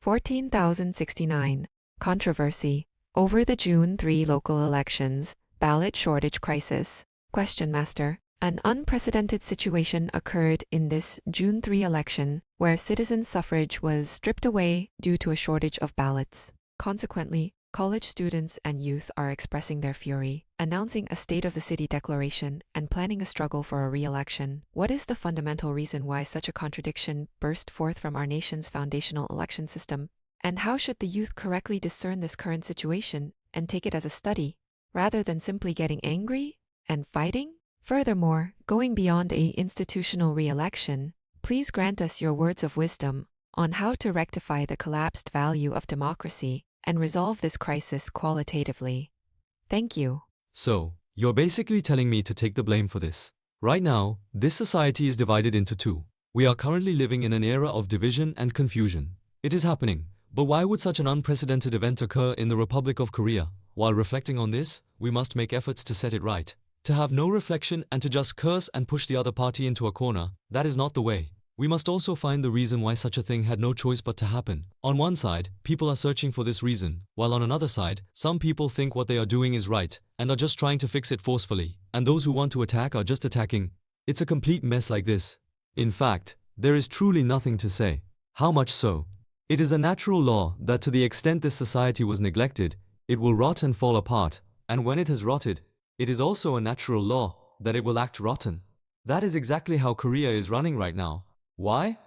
14,069. Controversy over the June 3 local elections, ballot shortage crisis. Question Master. An unprecedented situation occurred in this June 3 election where citizen suffrage was stripped away due to a shortage of ballots. Consequently, college students and youth are expressing their fury, announcing a State of the City declaration and planning a struggle for a re-election. What is the fundamental reason why such a contradiction burst forth from our nation's foundational election system? And how should the youth correctly discern this current situation and take it as a study, rather than simply getting angry and fighting? Furthermore, going beyond a institutional re-election, please grant us your words of wisdom on how to rectify the collapsed value of democracy and resolve this crisis qualitatively. Thank you. So, you're basically telling me to take the blame for this. Right now, this society is divided into two. We are currently living in an era of division and confusion. It is happening, but why would such an unprecedented event occur in the Republic of Korea? While reflecting on this, we must make efforts to set it right. To have no reflection and to just curse and push the other party into a corner, that is not the way. We must also find the reason why such a thing had no choice but to happen. On one side, people are searching for this reason, while on another side, some people think what they are doing is right and are just trying to fix it forcefully, and those who want to attack are just attacking. It's a complete mess like this. In fact, there is truly nothing to say. How much so? It is a natural law that to the extent this society was neglected, it will rot and fall apart, and when it has rotted, it is also a natural law that it will act rotten. That is exactly how Korea is running right now. Why?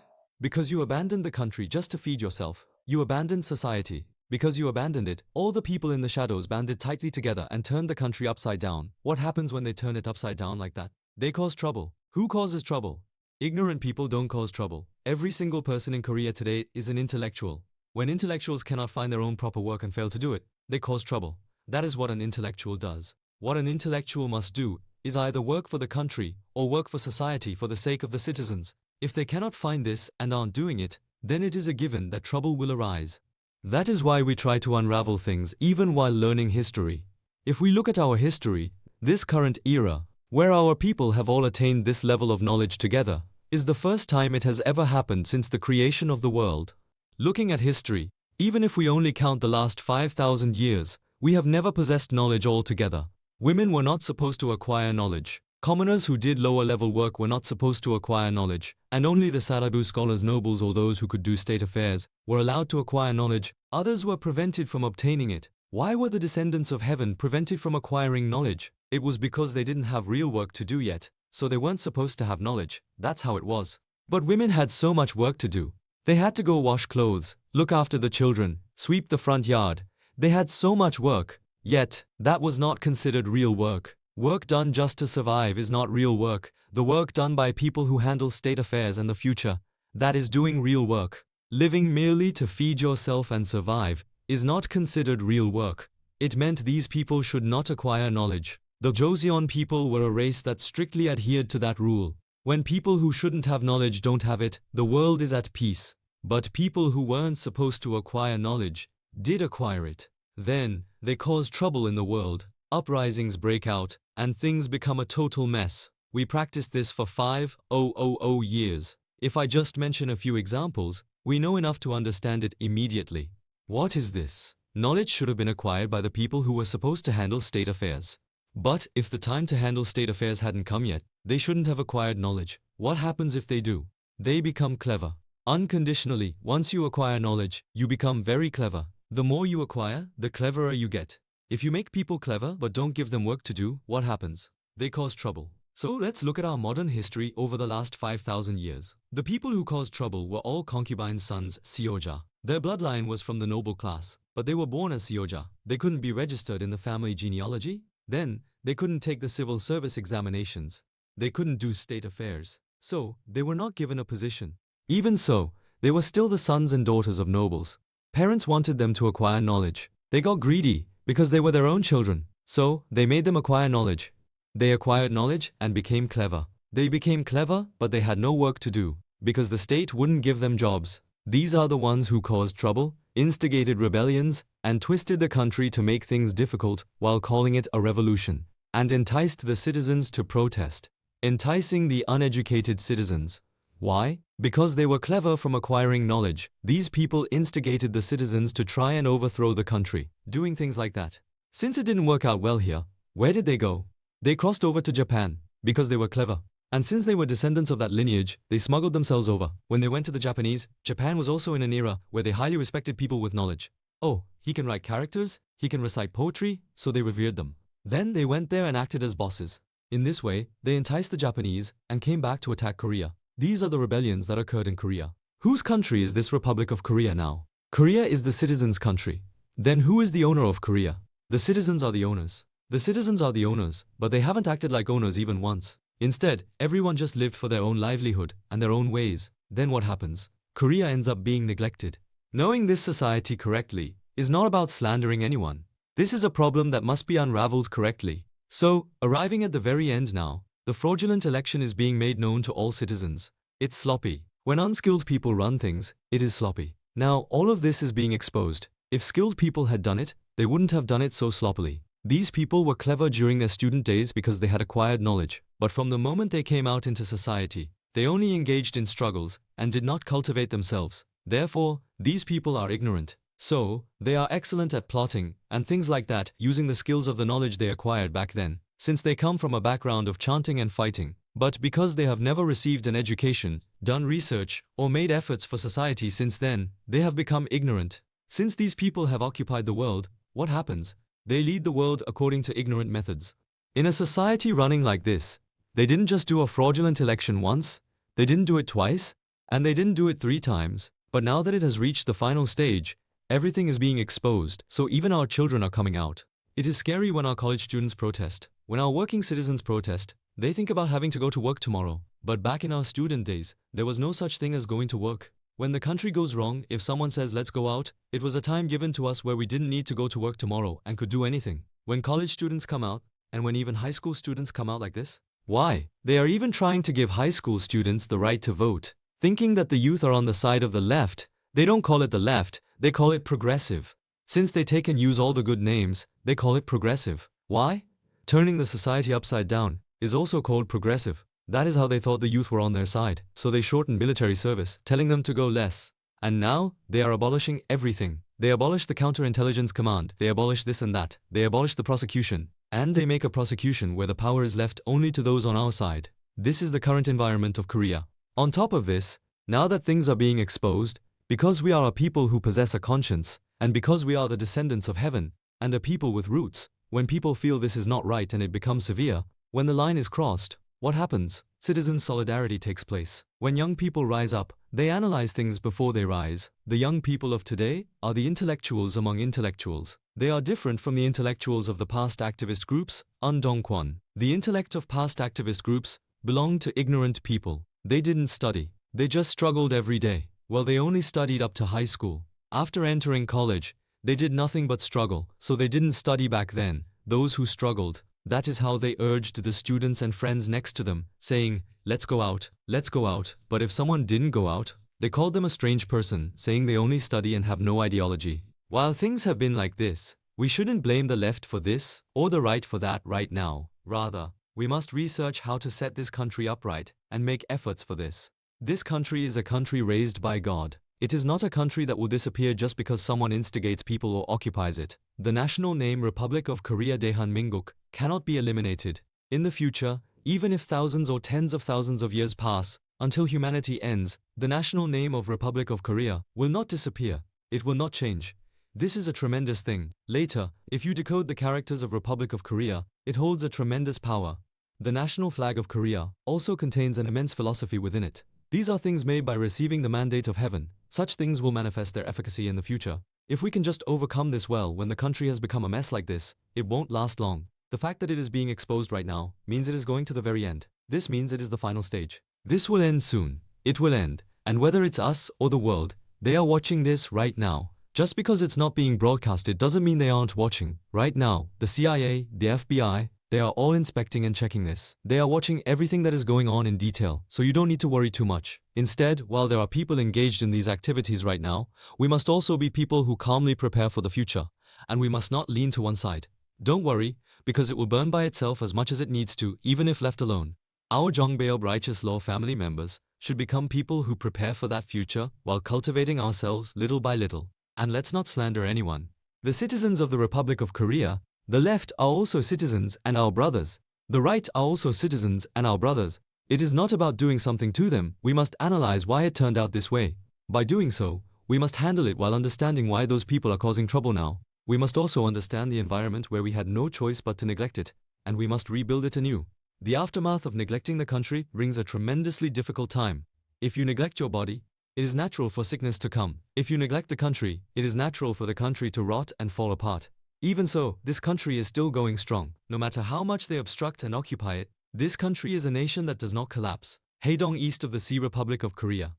Because you abandoned the country just to feed yourself. You abandoned society. Because you abandoned it, all the people in the shadows banded tightly together and turned the country upside down. What happens when they turn it upside down like that? They cause trouble. Who causes trouble? Ignorant people don't cause trouble. Every single person in Korea today is an intellectual. When intellectuals cannot find their own proper work and fail to do it, they cause trouble. That is what an intellectual does. What an intellectual must do is either work for the country or work for society for the sake of the citizens. If they cannot find this and aren't doing it, then it is a given that trouble will arise. That is why we try to unravel things even while learning history. If we look at our history, this current era, where our people have all attained this level of knowledge together, is the first time it has ever happened since the creation of the world. Looking at history, even if we only count the last 5,000 years, we have never possessed knowledge altogether. Women were not supposed to acquire knowledge. Commoners who did lower-level work were not supposed to acquire knowledge, and only the Sarabu scholars, nobles, or those who could do state affairs were allowed to acquire knowledge. Others were prevented from obtaining it. Why were the descendants of heaven prevented from acquiring knowledge? It was because they didn't have real work to do yet, so they weren't supposed to have knowledge. That's how it was. But women had so much work to do. They had to go wash clothes, look after the children, sweep the front yard. They had so much work. Yet, that was not considered real work. Work done just to survive is not real work. The work done by people who handle state affairs and the future, that is doing real work. Living merely to feed yourself and survive is not considered real work. It meant these people should not acquire knowledge. The Joseon people were a race that strictly adhered to that rule. When people who shouldn't have knowledge don't have it, the world is at peace. But people who weren't supposed to acquire knowledge did acquire it. Then, they cause trouble in the world. Uprisings break out, and things become a total mess. We practiced this for 5,000 years. If I just mention a few examples, we know enough to understand it immediately. What is this? Knowledge should have been acquired by the people who were supposed to handle state affairs. But if the time to handle state affairs hadn't come yet, they shouldn't have acquired knowledge. What happens if they do? They become clever. Unconditionally, once you acquire knowledge, you become very clever. The more you acquire, the cleverer you get. If you make people clever but don't give them work to do, what happens? They cause trouble. So let's look at our modern history over the last 5,000 years. The people who caused trouble were all concubines' sons, Seoja. Their bloodline was from the noble class, but they were born as Seoja. They couldn't be registered in the family genealogy. Then, they couldn't take the civil service examinations. They couldn't do state affairs. So, they were not given a position. Even so, they were still the sons and daughters of nobles. Parents wanted them to acquire knowledge. They got greedy because they were their own children. So, they made them acquire knowledge. They acquired knowledge and became clever. They became clever, but they had no work to do because the state wouldn't give them jobs. These are the ones who caused trouble, instigated rebellions, and twisted the country to make things difficult while calling it a revolution, and enticed the citizens to protest. Enticing the uneducated citizens. Why? Because they were clever from acquiring knowledge. These people instigated the citizens to try and overthrow the country, doing things like that. Since it didn't work out well here, where did they go? They crossed over to Japan, because they were clever. And since they were descendants of that lineage, they smuggled themselves over. When they went to the Japanese, Japan was also in an era where they highly respected people with knowledge. Oh, he can write characters, he can recite poetry, so they revered them. Then they went there and acted as bosses. In this way, they enticed the Japanese and came back to attack Korea. These are the rebellions that occurred in Korea. Whose country is this Republic of Korea now? Korea is the citizens' country. Then who is the owner of Korea? The citizens are the owners. The citizens are the owners, but they haven't acted like owners even once. Instead, everyone just lived for their own livelihood and their own ways. Then what happens? Korea ends up being neglected. Knowing this society correctly is not about slandering anyone. This is a problem that must be unraveled correctly. So, arriving at the very end now, the fraudulent election is being made known to all citizens. It's sloppy. When unskilled people run things, it is sloppy. Now, all of this is being exposed. If skilled people had done it, they wouldn't have done it so sloppily. These people were clever during their student days because they had acquired knowledge. But from the moment they came out into society, they only engaged in struggles and did not cultivate themselves. Therefore, these people are ignorant. So, they are excellent at plotting and things like that, using the skills of the knowledge they acquired back then, since they come from a background of chanting and fighting. But because they have never received an education, done research, or made efforts for society since then, they have become ignorant. Since these people have occupied the world, what happens? They lead the world according to ignorant methods. In a society running like this, they didn't just do a fraudulent election once, they didn't do it twice, and they didn't do it 3 times. But now that it has reached the final stage, everything is being exposed, so even our children are coming out. It is scary when our college students protest. When our working citizens protest, they think about having to go to work tomorrow. But back in our student days, there was no such thing as going to work. When the country goes wrong, if someone says let's go out, it was a time given to us where we didn't need to go to work tomorrow and could do anything. When college students come out, and when even high school students come out like this, why? They are even trying to give high school students the right to vote. Thinking that the youth are on the side of the left, they don't call it the left, they call it progressive. Since they take and use all the good names, they call it progressive. Why? Turning the society upside down is also called progressive. That is how they thought the youth were on their side, so they shortened military service, telling them to go less. And now, they are abolishing everything. They abolish the counterintelligence command, they abolish this and that, they abolish the prosecution, and they make a prosecution where the power is left only to those on our side. This is the current environment of Korea. On top of this, now that things are being exposed, because we are a people who possess a conscience, and because we are the descendants of heaven, and a people with roots, when people feel this is not right and it becomes severe, when the line is crossed, what happens? Citizen solidarity takes place. When young people rise up, they analyze things before they rise. The young people of today are the intellectuals among intellectuals. They are different from the intellectuals of the past activist groups, Undongkwon. The intellect of past activist groups belonged to ignorant people. They didn't study. They just struggled every day. Well, they only studied up to high school. After entering college, they did nothing but struggle, so they didn't study back then. Those who struggled, that is how they urged the students and friends next to them, saying, let's go out, let's go out. But if someone didn't go out, they called them a strange person, saying they only study and have no ideology. While things have been like this, we shouldn't blame the left for this, or the right for that right now. Rather, we must research how to set this country upright, and make efforts for this. This country is a country raised by God. It is not a country that will disappear just because someone instigates people or occupies it. The national name Republic of Korea 대한민국 cannot be eliminated. In the future, even if thousands or tens of thousands of years pass, until humanity ends, the national name of Republic of Korea will not disappear. It will not change. This is a tremendous thing. Later, if you decode the characters of Republic of Korea, it holds a tremendous power. The national flag of Korea also contains an immense philosophy within it. These are things made by receiving the mandate of heaven. Such things will manifest their efficacy in the future. If we can just overcome this well when the country has become a mess like this, it won't last long. The fact that it is being exposed right now means it is going to the very end. This means it is the final stage. This will end soon. It will end. And whether it's us or the world, they are watching this right now. Just because it's not being broadcasted doesn't mean they aren't watching. Right now, the CIA, the FBI, they are all inspecting and checking this. They are watching everything that is going on in detail, so you don't need to worry too much. Instead, while there are people engaged in these activities right now, we must also be people who calmly prepare for the future, and we must not lean to one side. Don't worry, because it will burn by itself as much as it needs to, even if left alone. Our Jongbeob righteous law family members should become people who prepare for that future while cultivating ourselves little by little. And let's not slander anyone. The citizens of the Republic of Korea, the left, are also citizens and our brothers. The right are also citizens and our brothers. It is not about doing something to them. We must analyze why it turned out this way. By doing so, we must handle it while understanding why those people are causing trouble now. We must also understand the environment where we had no choice but to neglect it, and we must rebuild it anew. The aftermath of neglecting the country brings a tremendously difficult time. If you neglect your body, it is natural for sickness to come. If you neglect the country, it is natural for the country to rot and fall apart. Even so, this country is still going strong. No matter how much they obstruct and occupy it, this country is a nation that does not collapse. Haedong, east of the Sea Republic of Korea.